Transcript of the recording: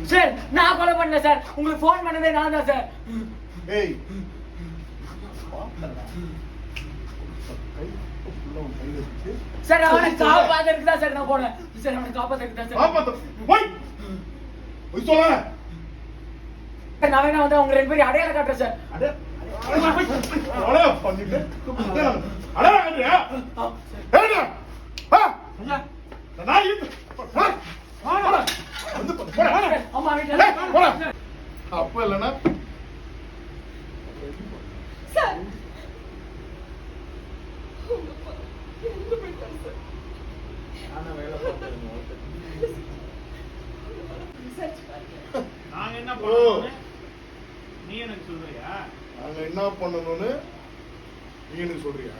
Sir நான் கொலை பண்ணல சார். உங்களுக்கு ஃபோன் பண்ணதே நான் தான் சார். ஏய் சார் அவனை காப்பாத்துறதுக்கு தான் சார் நான் போனேன். சார் அவனை காப்பாத்துறதுக்கு தான் சார். போய் சொல்ல. நான் வேணா வந்து அவங்க ரெண்டு பேரும் அடையாளம் காட்டுறேன் சார். அப்ப இல்லன்னா நாங்க என்ன பண்ணணும் நீ எனக்கு சொல்றியா? நாங்க என்ன பண்ணணும்னு நீ எனக்கு சொல்றியா?